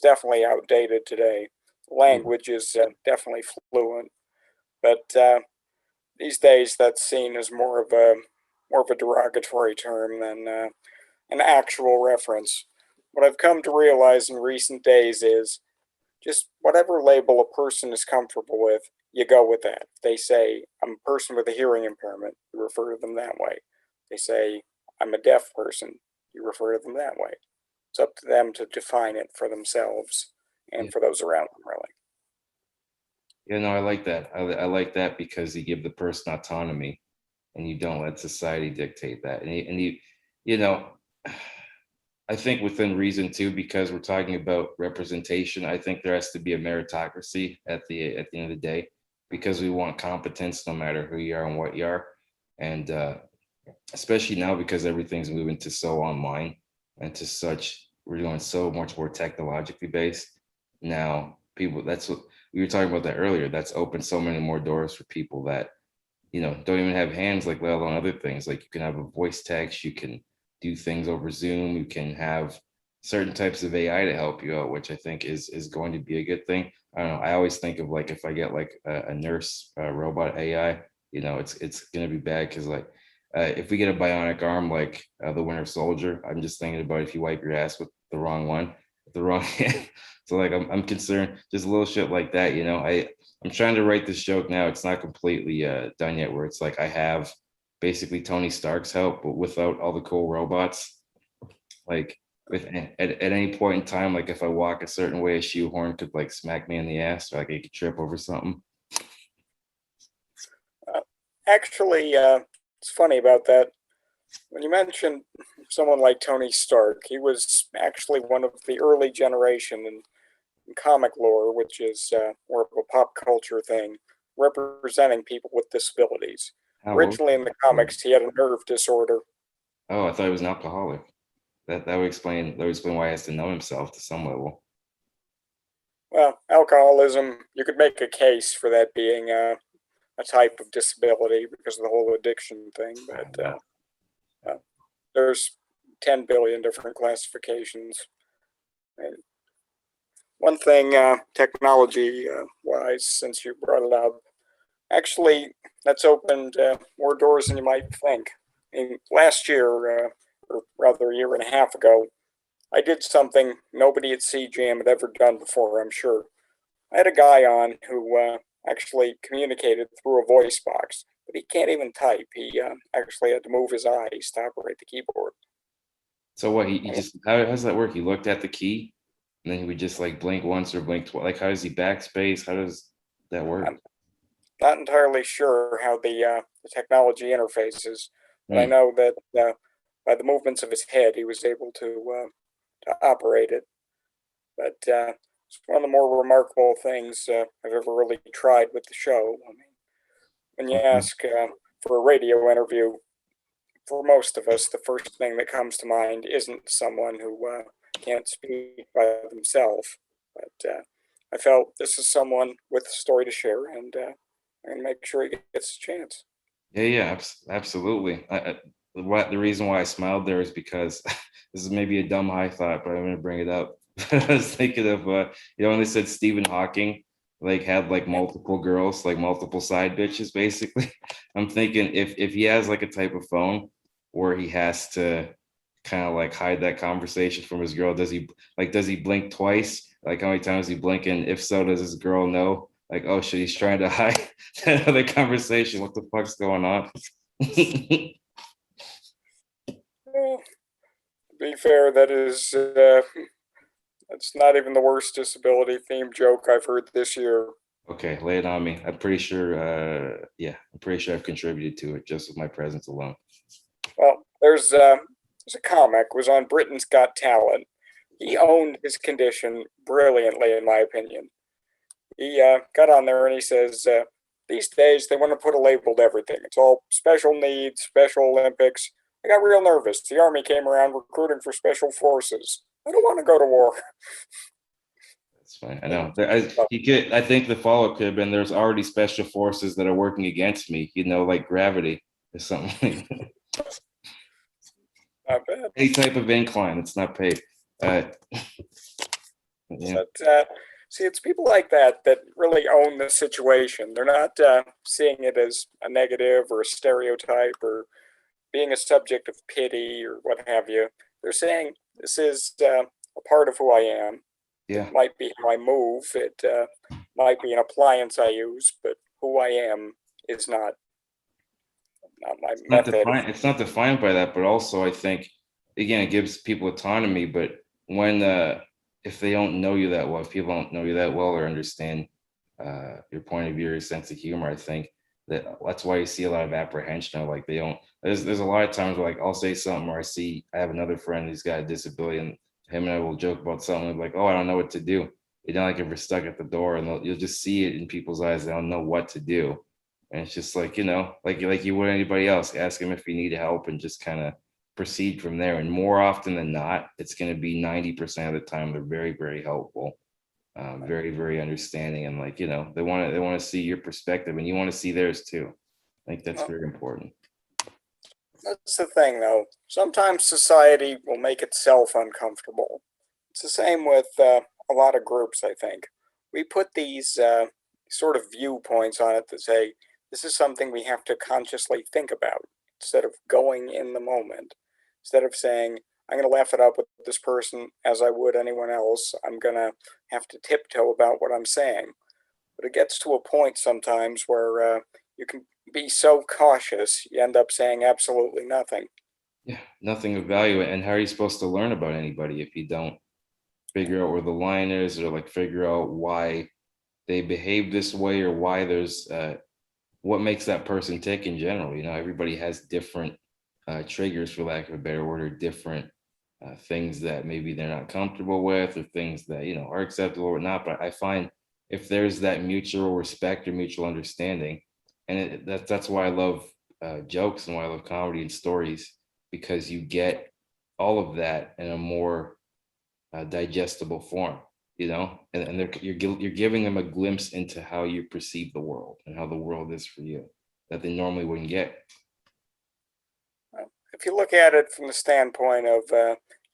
definitely outdated today. Language is definitely fluent, but these days that's seen as more of a derogatory term than an actual reference. What I've come to realize in recent days is just whatever label a person is comfortable with, you go with that. They say, I'm a person with a hearing impairment, you refer to them that way. They say, I'm a deaf person, you refer to them that way. It's up to them to define it for themselves Yeah, and for those around them, really. yeah, no, I like that. I like that because you give the person autonomy and you don't let society dictate that. You know, I think within reason too, because we're talking about representation. I think there has to be a meritocracy at the end of the day, because we want competence no matter who you are and what you are, and especially now because everything's moving to so online and to such, we're doing so much more technologically based now. People, that's what we were talking about that earlier. That's opened so many more doors for people that don't even have hands, like let alone other things. Like you can have a voice text, you can do things over Zoom, you can have certain types of AI to help you out, which I think is going to be a good thing. I don't know. I always think of like if I get like a nurse robot AI, it's gonna be bad because like if we get a bionic arm like the Winter Soldier, I'm just thinking about if you wipe your ass with the wrong one, with the wrong hand. So like I'm concerned, just little shit like that. I'm trying to write this joke now. It's not completely done yet, where it's like I have basically Tony Stark's help, but without all the cool robots. Like at any point in time, like if I walk a certain way, a shoehorn could like smack me in the ass, or like I could trip over something. Uh, Actually, it's funny about that. When you mentioned someone like Tony Stark, he was actually one of the early generation in comic lore, which is more of a pop culture thing, representing people with disabilities. How old? Originally in the comics, he had a nerve disorder. Oh, I thought he was an alcoholic. That would explain why he has to know himself to some level. Well, alcoholism, you could make a case for that being a type of disability because of the whole addiction thing, but Wow. uh, there's 10 billion different classifications. And one thing, technology wise, since you brought it up, actually, that's opened more doors than you might think. Last year, or rather a year and a half ago, I did something nobody at CJAM had ever done before, I'm sure. I had a guy on who actually communicated through a voice box, but he can't even type. He actually had to move his eyes to operate the keyboard. So what? He just how does that work? He looked at the key, and then he would just like blink once or blink twice. Like how does he backspace? How does that work? I'm not entirely sure how the technology interfaces, but I Hmm. know that by the movements of his head, he was able to operate it. But it's one of the more remarkable things I've ever really tried with the show. I mean, when you Okay. ask for a radio interview, for most of us, the first thing that comes to mind isn't someone who can't speak by themselves. But I felt this is someone with a story to share, and make sure he gets a chance. Yeah, yeah, absolutely. The reason why I smiled there is because this is maybe a dumb high thought, but I'm gonna bring it up. I was thinking of when they said Stephen Hawking like had like multiple girls, like multiple side bitches, basically. I'm thinking if he has like a type of phone where he has to kind of like hide that conversation from his girl, does he blink twice? Like how many times he blink, and if so, does his girl know? Like, oh shit, he's trying to hide that other conversation. What the fuck's going on? Well, to be fair, that's not even the worst disability themed joke I've heard this year. Okay, lay it on me. I'm pretty sure. I'm pretty sure I've contributed to it just with my presence alone. Well, there's a comic was on Britain's Got Talent. He owned his condition brilliantly, in my opinion. He got on there and he says, these days they want to put a label to everything. It's all special needs, Special Olympics. I got real nervous. The army came around recruiting for special forces. I don't want to go to war. That's fine. I know. I think the follow-up could have been there's already special forces that are working against me, like gravity or something. Not bad. Any type of incline, it's not paid. Yeah. But see, it's people like that that really own the situation. They're not seeing it as a negative or a stereotype or being a subject of pity or what have you. They're saying this is a part of who I am. Yeah. It might be how I move. It might be an appliance I use, but who I am is not my method. It's not defined by that, but also I think again it gives people autonomy. But when if they don't know you that well, if people don't know you that well or understand your point of view, your sense of humor, I think that's why you see a lot of apprehension. Of like they don't. There's a lot of times where like I'll say something or I have another friend who's got a disability and him and I will joke about something like, oh, I don't know what to do. Like if we're stuck at the door and you'll just see it in people's eyes. They don't know what to do. And it's just like, like you would anybody else, ask them if you need help and just kind of proceed from there. And more often than not, it's going to be 90% of the time, they're very, very helpful, very, very understanding. And like, they want to see your perspective and you want to see theirs too. I think that's very important. That's the thing, though. Sometimes society will make itself uncomfortable. It's the same with a lot of groups, I think. We put these sort of viewpoints on it that say, this is something we have to consciously think about instead of going in the moment. Instead of saying, I'm going to laugh it up with this person as I would anyone else, I'm going to have to tiptoe about what I'm saying. But it gets to a point sometimes where you can be so cautious, you end up saying absolutely nothing. Yeah, nothing of value. And how are you supposed to learn about anybody if you don't figure out where the line is or like figure out why they behave this way or why there's what makes that person tick in general? Everybody has different triggers, for lack of a better word, or different things that maybe they're not comfortable with or things that, are acceptable or not. But I find if there's that mutual respect or mutual understanding, and that's why I love jokes and why I love comedy and stories, because you get all of that in a more digestible form, and you're giving them a glimpse into how you perceive the world and how the world is for you that they normally wouldn't get. If you look at it from the standpoint of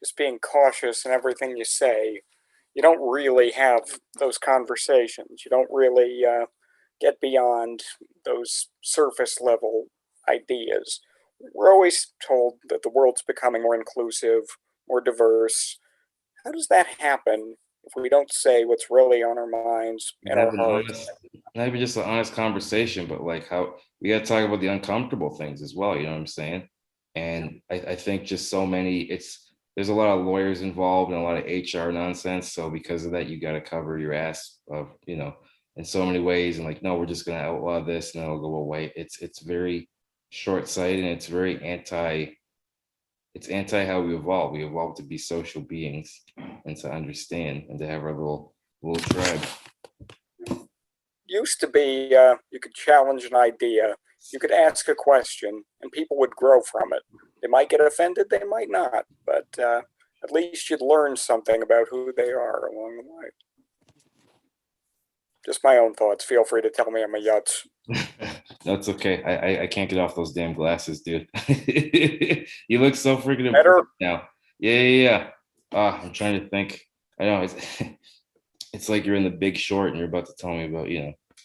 just being cautious in everything you say, you don't really have those conversations. You don't really get beyond those surface level ideas. We're always told that the world's becoming more inclusive, more diverse. How does that happen if we don't say what's really on our minds and Have our an hearts? honest, not even just an honest conversation, but like how we got to talk about the uncomfortable things as well. You know what I'm saying? And I think just so many, there's a lot of lawyers involved and a lot of HR nonsense. So because of that, you got to cover your ass of, in so many ways. And like, no, we're just going to outlaw this and then it'll go away. It's very short-sighted and it's anti how we evolve. We evolve to be social beings and to understand and to have our little tribe. Used to be you could challenge an idea, you could ask a question, and people would grow from it. They might get offended, they might not, but at least you'd learn something about who they are along the way. Just my own thoughts. Feel free to tell me I'm a yutz. That's okay. I can't get off those damn glasses, dude. You look so freaking Better. important now. Yeah. I'm trying to think. I know it's like you're in The Big Short and you're about to tell me about,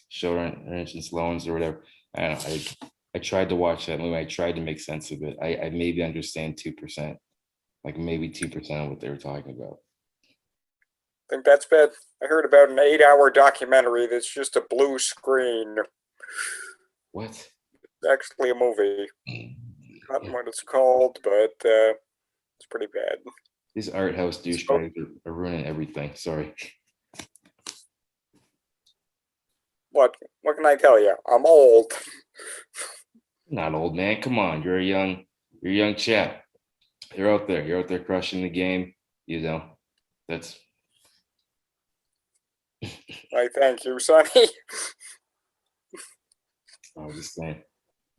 short entrance loans or whatever. I don't know. I tried to watch that movie. I tried to make sense of it. I maybe understand 2%, like maybe 2% of what they were talking about. I think that's bad. I heard about an 8-hour documentary that's just a blue screen. What? It's actually a movie. Not what it's called, but it's pretty bad. These art house douchebags are ruining everything. Sorry. What can I tell you? I'm old. Not old, man. Come on, you're a young chap. You're out there. You're out there crushing the game. You know, that's. I thank you, Sonny. I was just saying.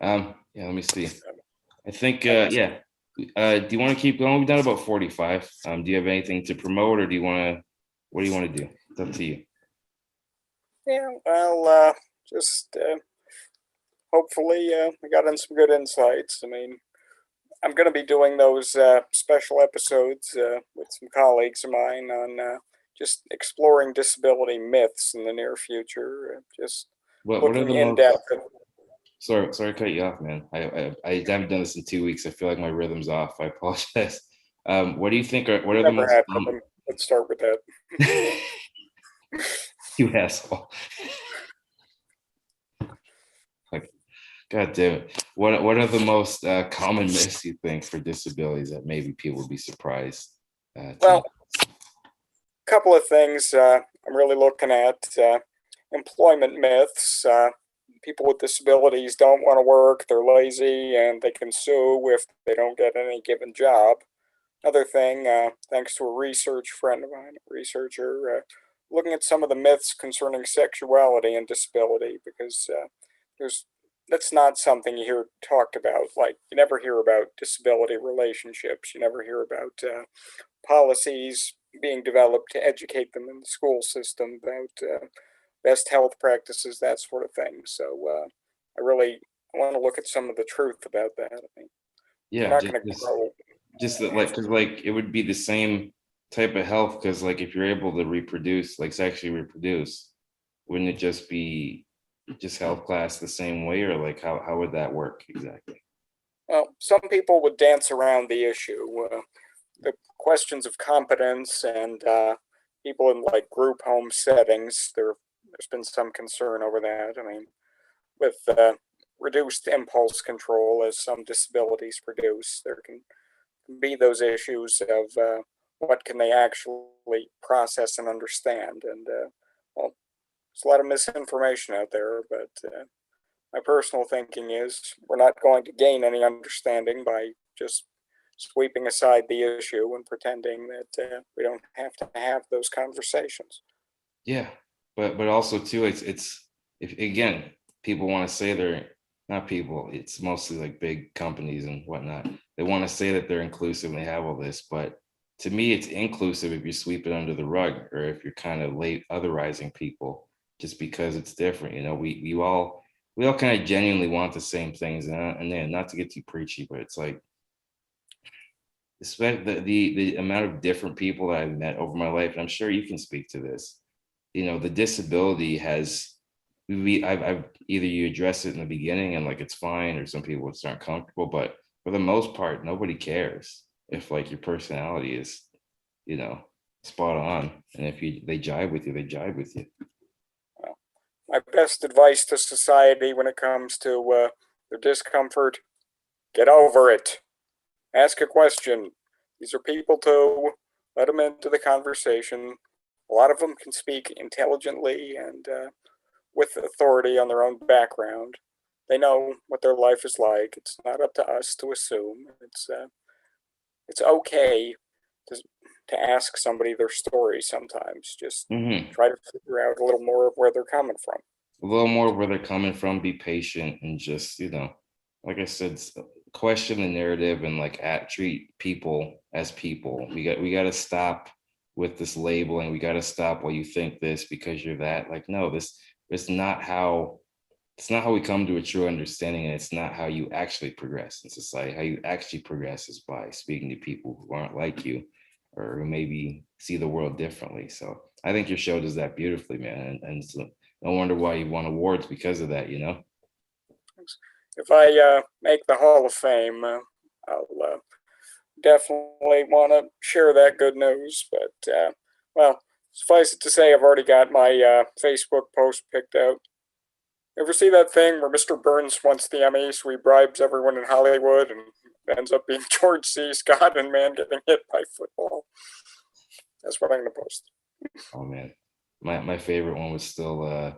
Yeah. Let me see. I think. Thanks. Yeah. Do you want to keep going? We've done about 45. Do you have anything to promote, or do you want to? What do you want to do? It's up to you. Yeah, well, just hopefully I got in some good insights. I mean, I'm going to be doing those special episodes with some colleagues of mine on just exploring disability myths in the near future. Just What are looking the in most? depth. Sorry to cut you off, man. I haven't done this in 2 weeks. I feel like my rhythm's off. I apologize. What do you think are what are the Never most had rhythm. Let's start with that. you asshole? Like, God damn it. What are the most common myths you think for disabilities that maybe people would be surprised to know? Well, a couple of things I'm really looking at employment myths. People with disabilities don't want to work, they're lazy, and they can sue if they don't get any given job. Another thing, thanks to a research friend of mine, a researcher, looking at some of the myths concerning sexuality and disability, because there's that's not something you hear talked about. Like you never hear about disability relationships. You never hear about policies being developed to educate them in the school system about best health practices, that sort of thing. So I really want to look at some of the truth about that. I mean, we're Yeah, not going to grow. just that, like, because like it would be the same type of health, because like if you're able to reproduce, like sexually reproduce, wouldn't it just be just health class the same way, or like how would that work exactly? Well, some people would dance around the issue. The questions of competence and people in like group home settings, there's been some concern over that. I mean, with reduced impulse control as some disabilities produce, there can be those issues of what can they actually process and understand. And well, there's a lot of misinformation out there, but my personal thinking is we're not going to gain any understanding by just sweeping aside the issue and pretending that we don't have to have those conversations. Yeah, but also too, it's if again people want to say they're not people, it's mostly like big companies and whatnot. They want to say that they're inclusive and they have all this, but to me, it's inclusive if you sweep it under the rug or if you're kind of late otherizing people just because it's different. You know, we all kind of genuinely want the same things, and then not to get too preachy, but it's like the amount of different people that I've met over my life, and I'm sure you can speak to this. You know, the disability has I've either you address it in the beginning and like it's fine, or some people just aren't comfortable, but for the most part, nobody cares if like your personality is, you know, spot on, and if they jive with you, they jive with you. Well, my best advice to society when it comes to their discomfort: get over it. Ask a question. These are people too. Let them into the conversation. A lot of them can speak intelligently and with authority on their own background. They know what their life is like. It's not up to us to assume. It's okay to ask somebody their story sometimes. Just Hmm. try to figure out a little more of where they're coming from. A little more where they're coming from, be patient, and just, like I said, question the narrative and like treat people as people. We got to stop with this labeling. We got to stop, well, you think this because you're that. Like, no, it's not how we come to a true understanding, and it's not how you actually progress in society. How you actually progress is by speaking to people who aren't like you or who maybe see the world differently. So I think your show does that beautifully, man, and so no wonder why you won awards because of that, you know? If I make the Hall of Fame, I'll definitely want to share that good news. But, well, suffice it to say, I've already got my Facebook post picked out. Ever see that thing where Mr. Burns wants the Emmy, so he bribes everyone in Hollywood and ends up being George C. Scott and man getting hit by football? That's what I'm going to post. Oh man. My favorite one was still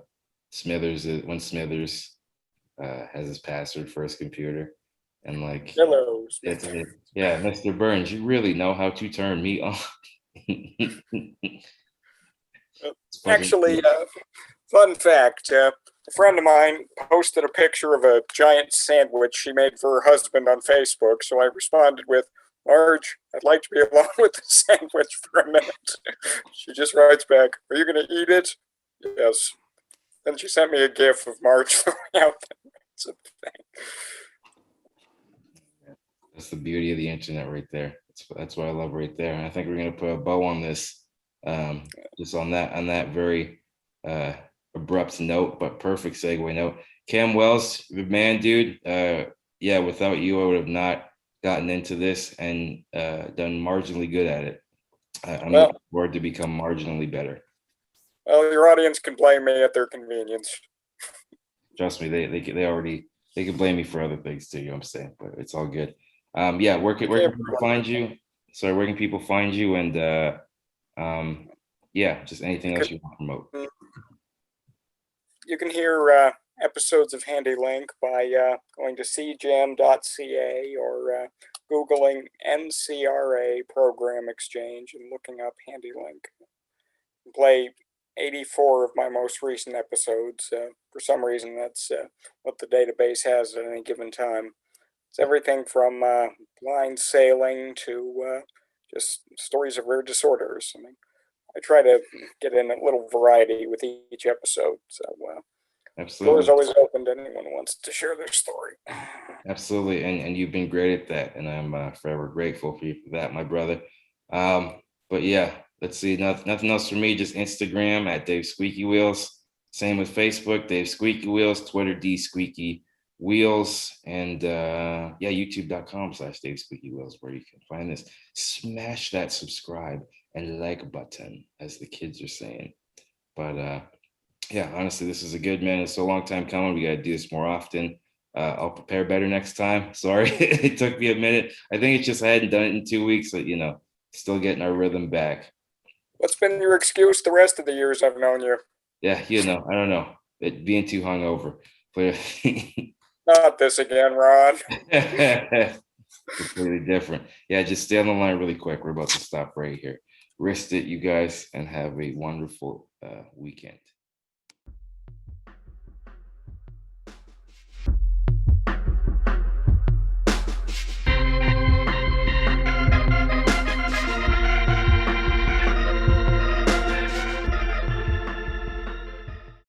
Smithers when Smithers has his password for his computer, and like Hello, it's Smith. yeah, Mr. Burns, you really know how to turn me on. It's fucking Actually, fun fact, a friend of mine posted a picture of a giant sandwich she made for her husband on Facebook, so I responded with, Marge, I'd like to be alone with the sandwich for a minute. She just writes back, are you going to eat it? Yes. Then she sent me a gif of Marge throwing out the thing. That's the beauty of the internet right there. That's what I love right there. And I think we're gonna put a bow on this, just on that very uh, abrupt note, but perfect segue note. Cam Wells, the man, dude. Yeah, without you, I would have not gotten into this and done marginally good at it. I'm Well, looking forward to become marginally better. well, your audience can blame me at their convenience. Trust me, they can blame me for other things too. You know what I'm saying? But it's all good. Yeah, where can people find you? Sorry, where can people find you? And yeah, just anything else you want to promote. You can hear episodes of Handy Link by going to CJAM.ca or Googling NCRA Program Exchange and looking up Handy Link. Play 84 of my most recent episodes. For some reason, that's what the database has at any given time. It's everything from blind sailing to just stories of rare disorders. I mean, I try to get in a little variety with each episode. So door is Absolutely. always open to anyone who wants to share their story. Absolutely. And you've been great at that. And I'm forever grateful for you for that, my brother. But yeah, let's see. Nothing else for me. Just Instagram at Dave Squeaky Wheels. Same with Facebook, Dave Squeaky Wheels, Twitter, D Squeaky Wheels, and yeah, youtube.com/Dave Squeaky Wheels, where you can find this. Smash that subscribe and like button, as the kids are saying. But yeah, honestly, this is a good, man. It's a long time coming. We got to do this more often. I'll prepare better next time. Sorry, it took me a minute. I think it's just I hadn't done it in 2 weeks, but still getting our rhythm back. What's been your excuse the rest of the years I've known you? Yeah, I don't know. It being too hungover. But Not this again, Ron. completely different. Yeah, just stay on the line really quick. We're about to stop right here. Wrist it, you guys, and have a wonderful weekend.